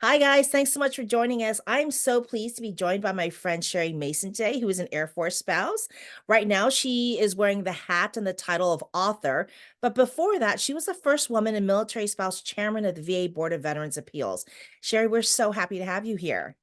Hi, guys. Thanks so much for joining us. I'm so pleased to be joined by my friend Cheri Mason today, who is an Air Force spouse. Right now, she is wearing the hat and the title of author. But before that, she was the first woman and military spouse chairman of the VA Board of Veterans Appeals. Cheri, we're so happy to have you here.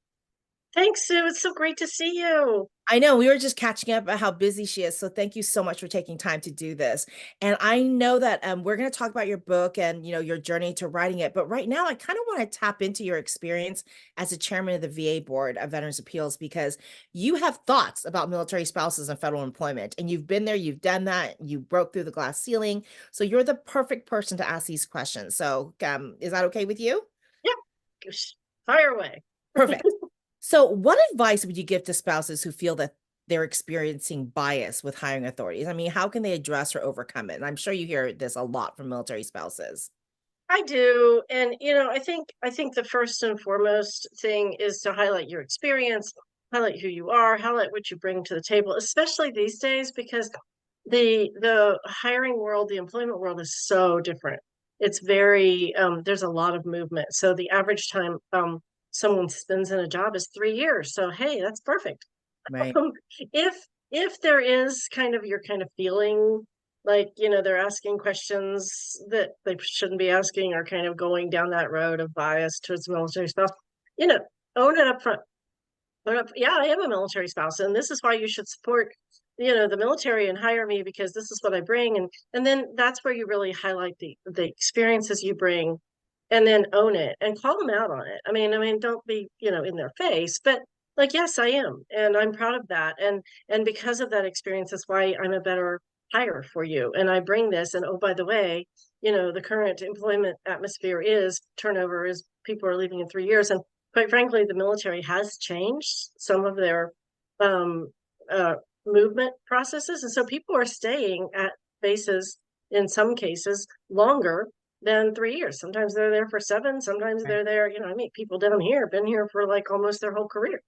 Thanks, Sue. It's so great to see you. I know we were just catching up about how busy she is. So thank you so much for taking time to do this. And I know that we're going to talk about your book and your journey to writing it. But right now, I kind of want to tap into your experience as a chairman of the VA Board of Veterans Appeals because you have thoughts about military spouses and federal employment. And you've been there, you've done that, you broke through the glass ceiling. So you're the perfect person to ask these questions. So is that okay with you? Yeah, fire away. Perfect. So, what advice would you give to spouses who feel that they're experiencing bias with hiring authorities? I mean, how can they address or overcome it? And I'm sure you hear this a lot from military spouses. I do, and I think the first and foremost thing is to highlight your experience, highlight who you are, highlight what you bring to the table, especially these days because the hiring world, the employment world is so different. It's very there's a lot of movement. So the average time someone spends in a job is 3 years. So hey, that's perfect. Right. Um, if if there is kind of you're kind of feeling like they're asking questions that they shouldn't be asking or kind of going down that road of bias towards military spouse, you know, own it up front. Own up, yeah, I am a military spouse, and this is why you should support the military and hire me because this is what I bring, and then that's where you really highlight the experiences you bring and then own it and call them out on it. I mean, don't be, in their face, but like, yes, I am, and I'm proud of that. And because of that experience, that's why I'm a better hire for you. And I bring this, and oh, by the way, the current employment atmosphere is turnover is people are leaving in 3 years. And quite frankly, the military has changed some of their um uh movement processes. And so people are staying at bases in some cases longer than 3 years. Sometimes they're there for seven. Sometimes Right. they're there. I meet people down here, been here for like almost their whole career.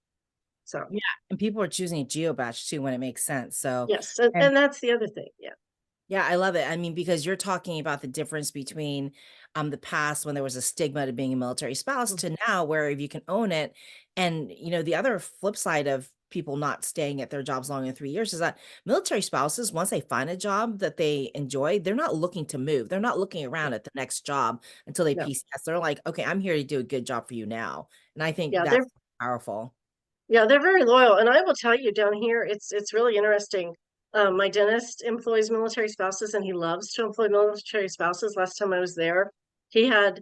So Yeah. And people are choosing geo badge too when it makes sense. So, yes, and that's the other thing. Yeah. yeah, I love it. I mean, because you're talking about the difference between the past when there was a stigma to being a military spouse to now where if you can own it. And the other flip side of people not staying at their jobs longer than 3 years is that military spouses, once they find a job that they enjoy, they're not looking to move. They're not looking around at the next job until they No. PCS. They're like, okay, I'm here to do a good job for you now. And I think Yeah, that's powerful. they're very loyal. And I will tell you down here, it's really interesting. My dentist employs military spouses, and he loves to employ military spouses. Last time I was there, he had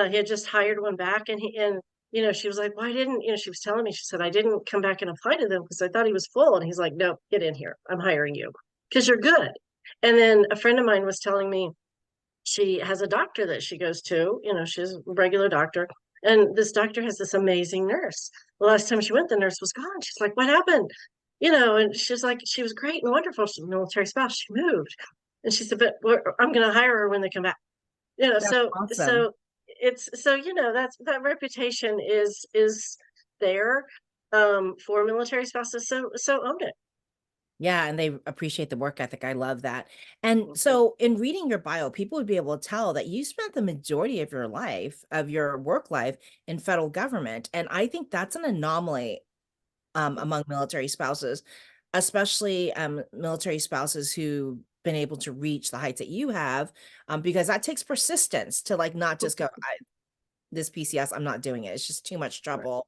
he had just hired one back, and she was like, "Why didn't She was telling me, she said, "I didn't come back and apply to them because I thought he was full." And he's like, "No, get in here. I'm hiring you because you're good." And then a friend of mine was telling me she has a doctor that she goes to, she's a regular doctor. And this doctor has this amazing nurse. The last time she went, the nurse was gone. She's like, "What happened?" And she's like, "She was great and wonderful. She's a military spouse. She moved." And she said, "But I'm going to hire her when they come back." That's So, awesome. so it's, that's, that reputation is there for military spouses. So own it. Yeah, and they appreciate the work ethic. I love that. And so in reading your bio, people would be able to tell that you spent the majority of your life, of your work life in federal government. And I think that's an anomaly among military spouses, especially military spouses who've been able to reach the heights that you have, because that takes persistence to like not just go, this PCS, I'm not doing it. It's just too much trouble.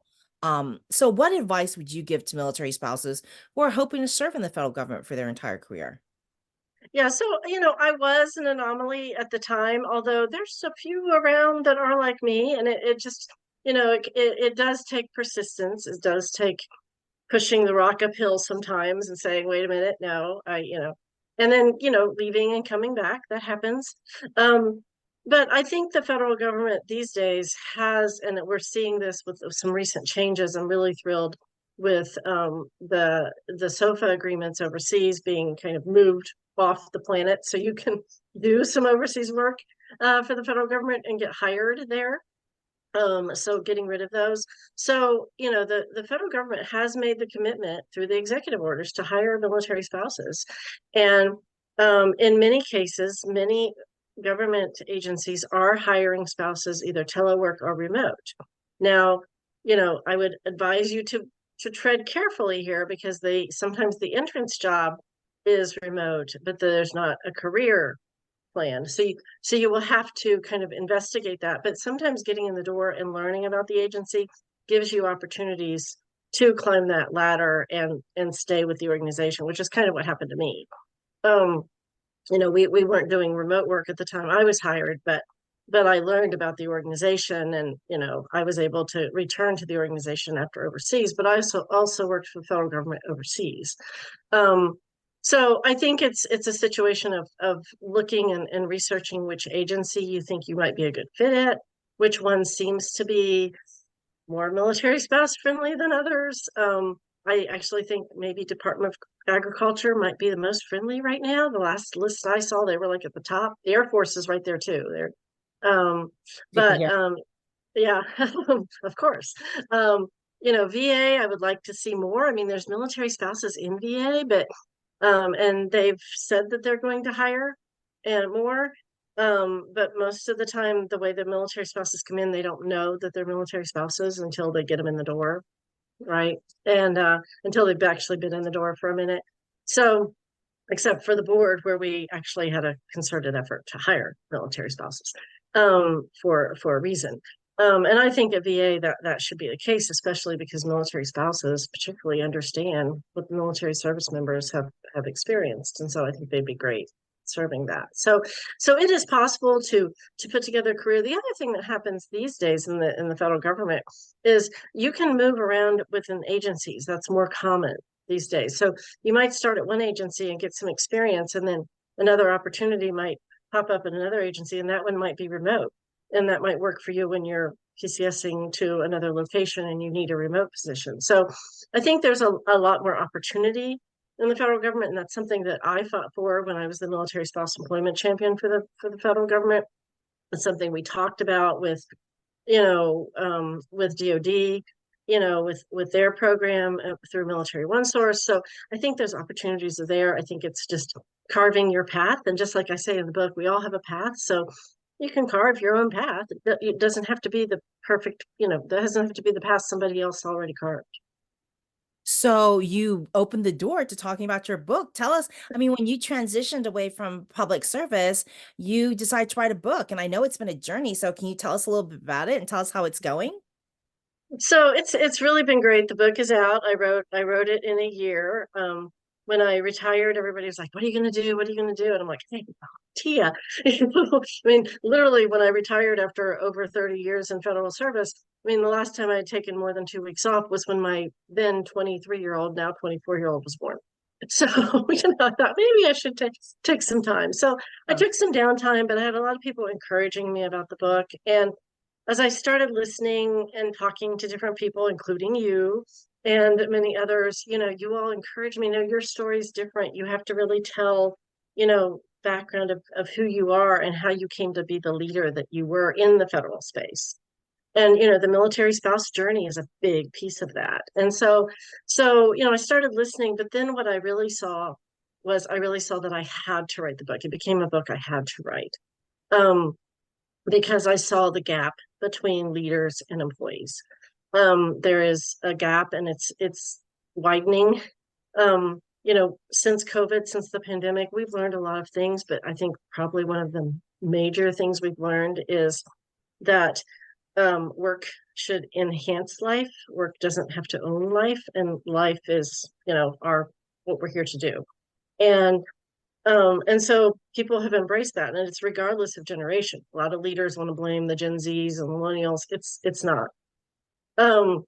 So what advice would you give to military spouses who are hoping to serve in the federal government for their entire career? Yeah, so I was an anomaly at the time, although there's a few around that are like me, and it just, it does take persistence. It does take pushing the rock uphill sometimes and saying, "Wait a minute, no, and then leaving and coming back. That happens. Um, but I think the federal government these days has, and we're seeing this with some recent changes. I'm really thrilled with the SOFA agreements overseas being kind of moved off the planet, so you can do some overseas work for the federal government and get hired there. So getting rid of those. So, the federal government has made the commitment through the executive orders to hire military spouses. And in many cases, many government agencies are hiring spouses either telework or remote. Now, I would advise you to tread carefully here, because sometimes the entrance job is remote, but there's not a career plan. So you will have to kind of investigate that. But sometimes getting in the door and learning about the agency gives you opportunities to climb that ladder and stay with the organization, which is kind of what happened to me. Um, we weren't doing remote work at the time I was hired, but I learned about the organization, and I was able to return to the organization after overseas, but I also worked for the federal government overseas. um, so I think it's a situation of looking and researching which agency you think you might be a good fit at, which one seems to be more military spouse friendly than others. I actually think maybe Department of Agriculture might be the most friendly right now. The last list I saw, they were like at the top. The Air Force is right there too. Um, but Yeah. yeah, of course. VA, I would like to see more. I mean, there's military spouses in VA, but and they've said that they're going to hire and more. But most of the time, the way the military spouses come in, they don't know that they're military spouses until they get them in the door, right? And until they've actually been in the door for a minute. So, except for the board, where we actually had a concerted effort to hire military spouses for a reason. And I think at VA that should be the case, especially because military spouses particularly understand what the military service members have experienced, and so I think they'd be great serving that. So it is possible to put together a career. The other thing that happens these days in the federal government is you can move around within agencies. That's more common these days. So you might start at one agency and get some experience, and then another opportunity might pop up in another agency, and that one might be remote. And that might work for you when you're PCSing to another location and you need a remote position. So I think there's a lot more opportunity in the federal government, and that's something that I fought for when I was the military spouse employment champion for the federal government. It's something we talked about with DoD, with their program through Military One Source. So I think those opportunities are there. I think it's just carving your path. And just like I say in the book, we all have a path. So you can carve your own path. It doesn't have to be the perfect, that doesn't have to be the path somebody else already carved. So you opened the door to talking about your book. Tell us, I mean, when you transitioned away from public service, you decided to write a book. And I know it's been a journey. So can you tell us a little bit about it and tell us how it's going? So it's really been great. The book is out. I wrote it in a year. When I retired, everybody was like, "What are you going to do? What are you going to do?" And I'm like, "Hey, Tia." I mean, literally, when I retired after over 30 years in federal service, I mean, the last time I had taken more than 2 weeks off was when my then 23-year-old, now 24-year-old was born. So, I thought maybe I should take some time. So I Oh. took some downtime, but I had a lot of people encouraging me about the book. And as I started listening and talking to different people, including you and many others, you all encourage me. No, your story is different. You have to really tell, background of who you are and how you came to be the leader that you were in the federal space. And the military spouse journey is a big piece of that. And so I started listening, but then what I really saw that I had to write the book. It became a book I had to write. Um, because I saw the gap between leaders and employees. There is a gap, and it's widening. Since COVID, since the pandemic, we've learned a lot of things, but I think probably one of the major things we've learned is that work should enhance life. Work doesn't have to own life, and life is, our what we're here to do. And and so people have embraced that, and it's regardless of generation. A lot of leaders want to blame the Gen Zs and millennials. It's not. Um,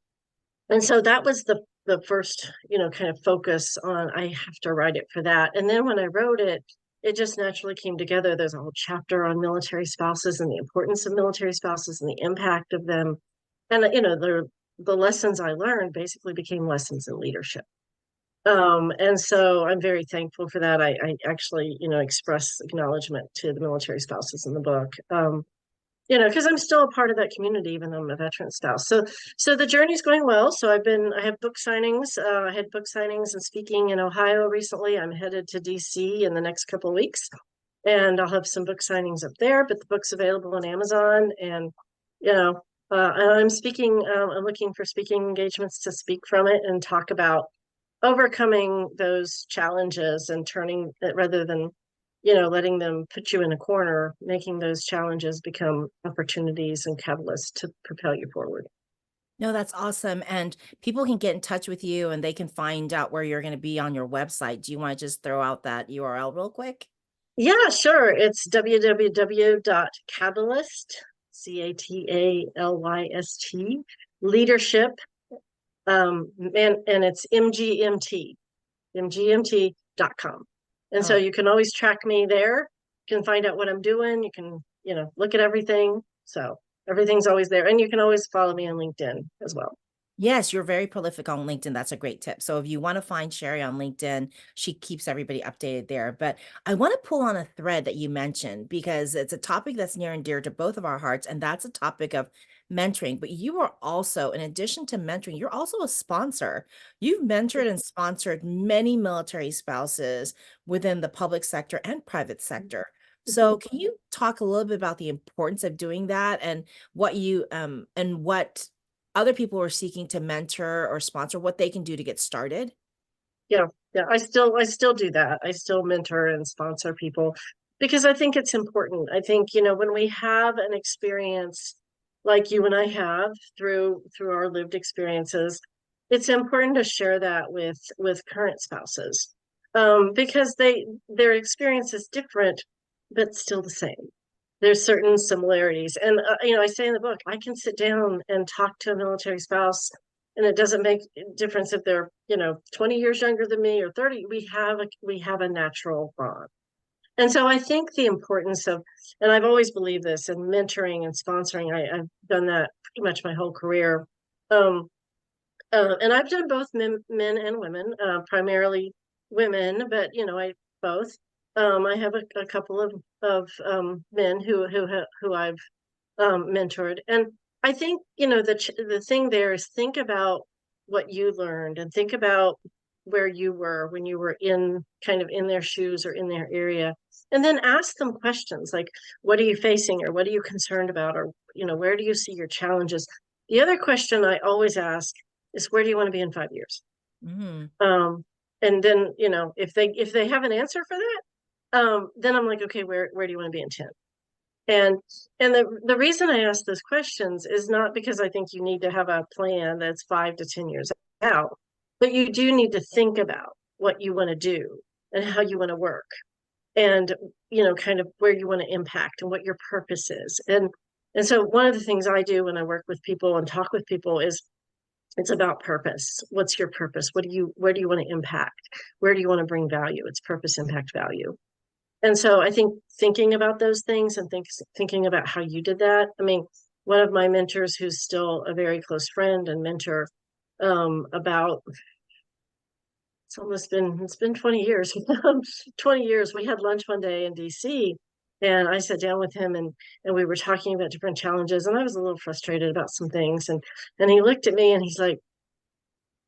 and so that was the first, kind of focus on. I have to write it for that. And then when I wrote it, it just naturally came together. There's a whole chapter on military spouses and the importance of military spouses and the impact of them. And the lessons I learned basically became lessons in leadership. And so I'm very thankful for that. I actually, express acknowledgement to the military spouses in the book. Because I'm still a part of that community, even though I'm a veteran spouse. So the journey's going well. So I have book signings. I had book signings and speaking in Ohio recently. I'm headed to DC in the next couple of weeks, and I'll have some book signings up there. But the book's available on Amazon, and you know, And I'm speaking, I'm looking for speaking engagements to speak from it and talk about overcoming those challenges and turning it rather than, letting them put you in a corner, making those challenges become opportunities and catalysts to propel you forward. No, that's awesome. And people can get in touch with you and they can find out where you're going to be on your website. Do you want to just throw out that URL real quick? Yeah, sure. It's www.catalyst, Catalyst, leadership, and it's mgmt.com. And so Oh, you can always track me there. You can find out what I'm doing. You can, look at everything. So everything's always there. And you can always follow me on LinkedIn as well. yes, you're very prolific on LinkedIn. That's a great tip. So if you want to find Cheri on LinkedIn, she keeps everybody updated there. But I want to pull on a thread that you mentioned because it's a topic that's near and dear to both of our hearts, and that's a topic of mentoring. But you are also, in addition to mentoring, you're also a sponsor. You've mentored and sponsored many military spouses within the public sector and private sector. So can you talk a little bit about the importance of doing that and what other people are seeking to mentor or sponsor, what they can do to get started? Yeah, yeah. I still do that. I still mentor and sponsor people because I think it's important. I think, when we have an experience like you and I have through our lived experiences, it's important to share that with current spouses. Because their experience is different, but still the same. There's certain similarities. And I say in the book, I can sit down and talk to a military spouse and it doesn't make a difference if they're 20 years younger than me or 30. We have a natural bond. And so I think the importance of, and I've always believed this, in mentoring and sponsoring. I've done that pretty much my whole career. And I've done both men and women, primarily women, but I both. I have a couple of men who I've mentored. And I think, the thing there is think about what you learned and think about where you were when you were in kind of in their shoes or in their area. And then ask them questions like, what are you facing or what are you concerned about? Or, where do you see your challenges? The other question I always ask is, where do you want to be in 5 years? Mhm. And then, if they have an answer for that, then I'm like, okay, where do you want to be in 10? And the reason I ask those questions is not because I think you need to have a plan that's 5 to 10 years out, but you do need to think about what you want to do and how you want to work and kind of where you want to impact and what your purpose is. And so one of the things I do when I work with people and talk with people is it's about purpose. What's your purpose? Where do you want to impact? Where do you want to bring value? It's purpose, impact, value. And so I think thinking about those things and thinking about how you did that. I mean, one of my mentors who's still a very close friend and mentor, about it's been 20 years. 20 years. We had lunch one day in DC and I sat down with him and we were talking about different challenges and I was a little frustrated about some things and he looked at me and he's like,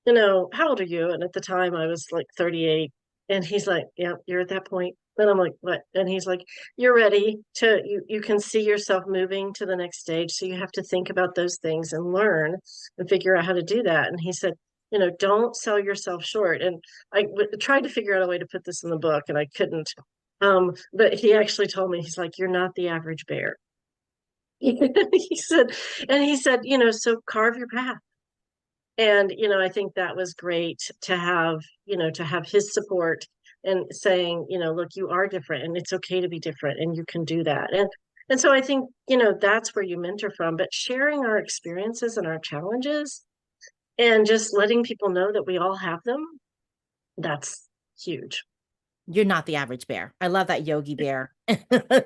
how old are you? And at the time I was like 38. And he's like, yeah, you're at that point. And I'm like, what? And he's like, you're ready you can see yourself moving to the next stage. So you have to think about those things and learn and figure out how to do that. And he said, don't sell yourself short. And tried to figure out a way to put this in the book and I couldn't. But he actually told me, he's like, you're not the average bear. he said, so carve your path. And I think that was great to have his support and saying, look, you are different and it's okay to be different and you can do that. And so I think, that's where you mentor from, but sharing our experiences and our challenges and just letting people know that we all have them, that's huge. You're not the average bear. I love that Yogi Bear. Not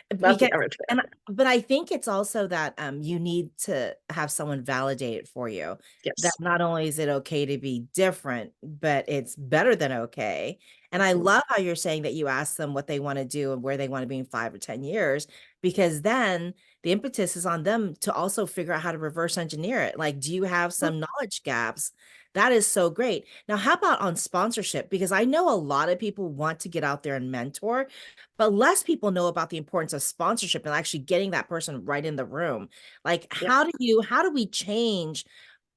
Because the average and bear. but I think it's also that you need to have someone validate it for you. That Yes. not only is it okay to be different, but it's better than okay. And I love how you're saying that you ask them what they want to do and where they want to be in 5 or 10 years, because then the impetus is on them to also figure out how to reverse engineer it. Like, do you have some knowledge gaps? That is so great. Now, how about on sponsorship? Because I know a lot of people want to get out there and mentor, but less people know about the importance of sponsorship and actually getting that person right in the room. Like, Yeah, how do we change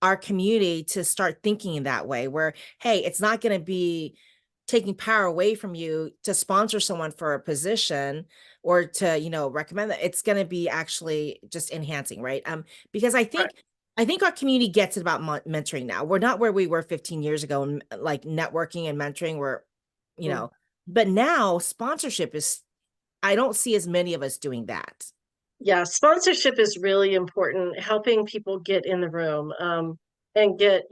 our community to start thinking in that way where, hey, it's not going to be taking power away from you to sponsor someone for a position or to, recommend that. It's going to be actually just enhancing, right? Because right. I think our community gets it about mentoring now. We're not where we were 15 years ago, and like networking and mentoring were, you Mm. know, but now sponsorship is, I don't see as many of us doing that. Yeah, sponsorship is really important, helping people get in the room, and get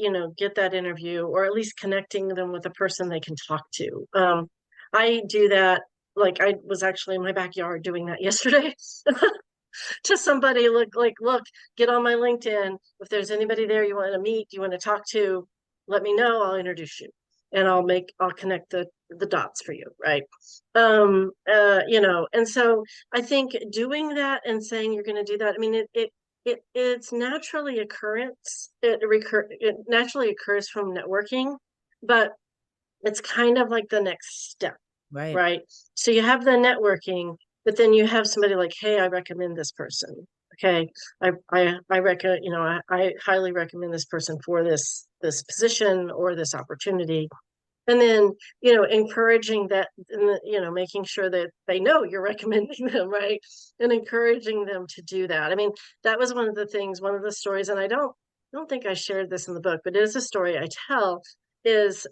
that interview, or at least connecting them with a person they can talk to. I do that. Like, I was actually in my backyard doing that yesterday to somebody. Look, get on my LinkedIn. If there's anybody there you want to meet, you want to talk to, let me know. I'll introduce you, and I'll connect the dots for you, right? And so I think doing that and saying you're going to do that, I mean, it's naturally occurrence. It naturally occurs from networking, but it's kind of like the next step, Right. right? So you have the networking, but then you have somebody like, hey, I recommend this person. Okay, I recommend, I highly recommend this person for this position or this opportunity. And then, encouraging that, making sure that they know you're recommending them, right? And encouraging them to do that. I mean, that was one of the things, one of the stories, and I don't think I shared this in the book, but it is a story I tell, is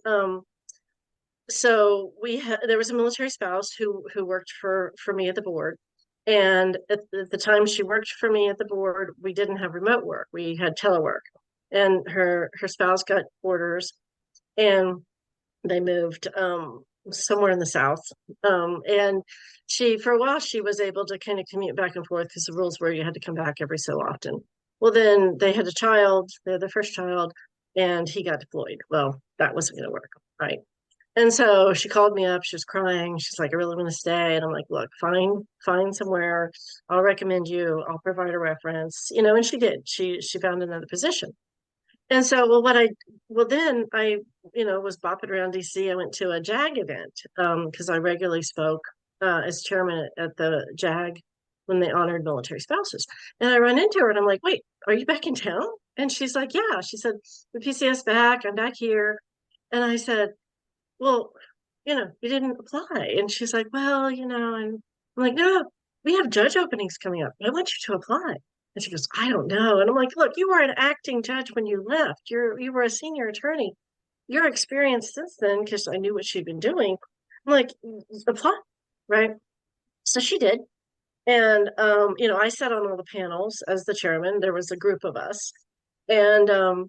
so there was a military spouse who worked for me at the board. And at the time she worked for me at the board, we didn't have remote work. We had telework. And her spouse got orders, and they moved somewhere in the south. And for a while, she was able to kind of commute back and forth because the rules were you had to come back every so often. Well, then they had a child, they had their first child, and he got deployed. Well, that wasn't going to work, right? And so she called me up. She was crying. She's like, I really want to stay. And I'm like, look, find somewhere. I'll recommend you. I'll provide a reference. And she did. She found another position. And so, then I, was bopping around DC. I went to a JAG event because I regularly spoke as chairman at the JAG when they honored military spouses. And I run into her and I'm like, wait, are you back in town? And she's like, yeah. She said, the PCS back. I'm back here. And I said, well, you didn't apply. And she's like, well, and I'm like, no, we have judge openings coming up. I want you to apply. And she goes, I don't know. And I'm like, look, you were an acting judge when you left. You were a senior attorney. Your experience since then, because I knew what she'd been doing, I'm like, apply, right? So she did. And I sat on all the panels as the chairman. There was a group of us. And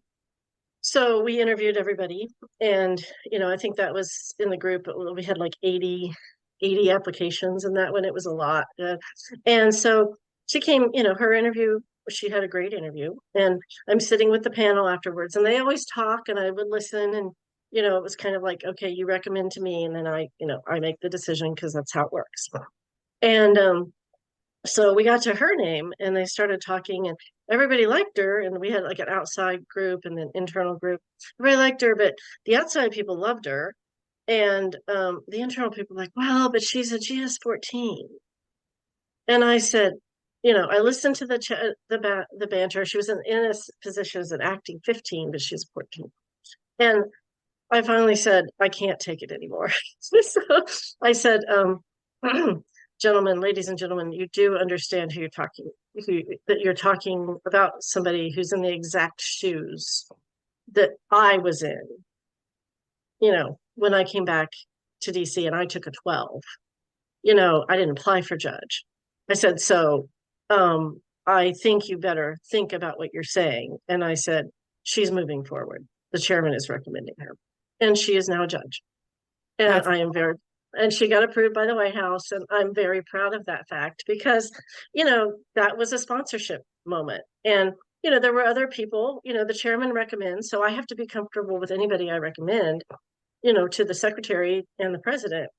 so we interviewed everybody, and I think that was in the group. We had like 80 applications, and that one it was a lot. And so she came, her interview. She had a great interview, and I'm sitting with the panel afterwards, and they always talk, and I would listen, and it was kind of like, okay, you recommend to me, and then I make the decision because that's how it works. And so we got to her name and they started talking, and everybody liked her, and we had like an outside group and an internal group. Everybody liked her, but the outside people loved her, and the internal people were like, well, but she's a GS-14. And I said, I listened to the banter. She was in a position as an acting 15, but she's 14. And I finally said, I can't take it anymore. So I said, gentlemen, ladies and gentlemen, you do understand that you're talking about somebody who's in the exact shoes that I was in, when I came back to DC and I took a 12. I didn't apply for judge. I said, so I think you better think about what you're saying. And I said, she's moving forward. The chairman is recommending her. And she is now a judge. And That's I am very, and she got approved by the White House. And I'm very proud of that fact because, that was a sponsorship moment. And, there were other people, the chairman recommends. So I have to be comfortable with anybody I recommend. to the secretary and the president.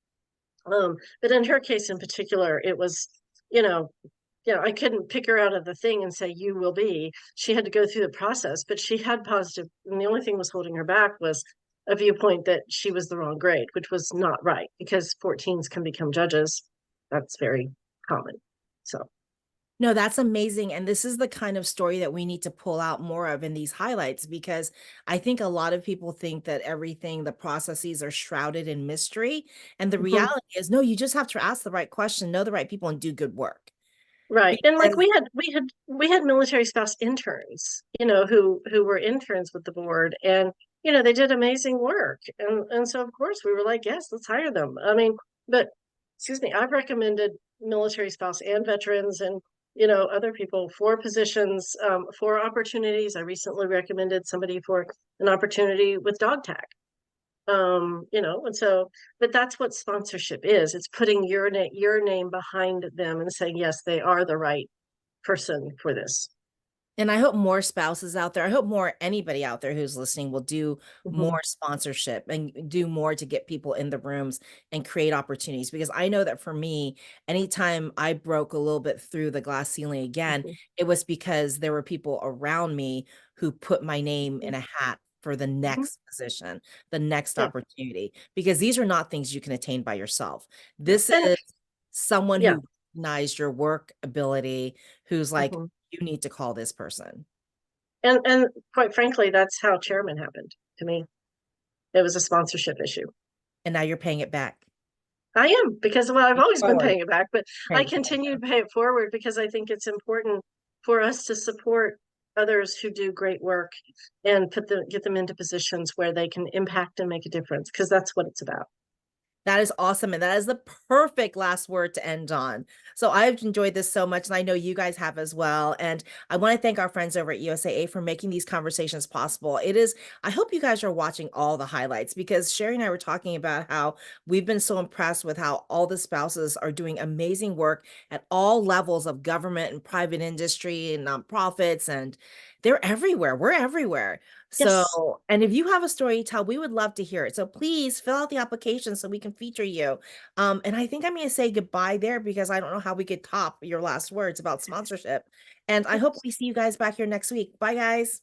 But in her case in particular, it was, you know, I couldn't pick her out of the thing and say, you will be. She had to go through the process, but she had positive, and the only thing was holding her back was a viewpoint that she was the wrong grade, which was not right because 14s can become judges. That's very common. So, No, that's amazing. And this is the kind of story that we need to pull out more of in these highlights, because I think a lot of people think that everything, the processes are shrouded in mystery. And the mhm. reality is, no, you just have to ask the right question, know the right people, and do good work. Right. And like Because we had military spouse interns, who were interns with the board, and they did amazing work. And so of course we were like, yes, let's hire them. I mean, but excuse me, I've recommended military spouse and veterans and other people for positions, for opportunities. I recently recommended somebody for an opportunity with dog tag. And so, but that's what sponsorship is. It's putting your name behind them and saying, yes, they are the right person for this. And I hope more spouses out there, I hope more anybody out there who's listening will do Mhm, more sponsorship and do more to get people in the rooms and create opportunities. Because I know that for me, anytime I broke a little bit through the glass ceiling again, mhm, it was because there were people around me who put my name mhm, in a hat for the mhm. next position, the next Yeah, opportunity, because these are not things you can attain by yourself. no. This And is someone yeah. who recognized your work ability, who's like, Mhm. you need to call this person. And quite frankly, that's how chairman happened to me. It was a sponsorship issue. And now you're paying it back. I am because well, I've Pay it always been forward. paying it back, but I Pay it forward continue now. to pay it forward because I think it's important for us to support others who do great work and get them into positions where they can impact and make a difference because that's what it's about. That is awesome. And that is the perfect last word to end on. So I've enjoyed this so much, and I know you guys have as well. And I want to thank our friends over at USAA for making these conversations possible. I hope you guys are watching all the highlights, because Cheri and I were talking about how we've been so impressed with how all the spouses are doing amazing work at all levels of government and private industry and nonprofits. And they're everywhere. We're everywhere. Yes. So, and if you have a story to tell, we would love to hear it. So please fill out the application so we can feature you. And I think I'm going to say goodbye there, because I don't know how we could top your last words about sponsorship. And I hope we see you guys back here next week. Bye, guys.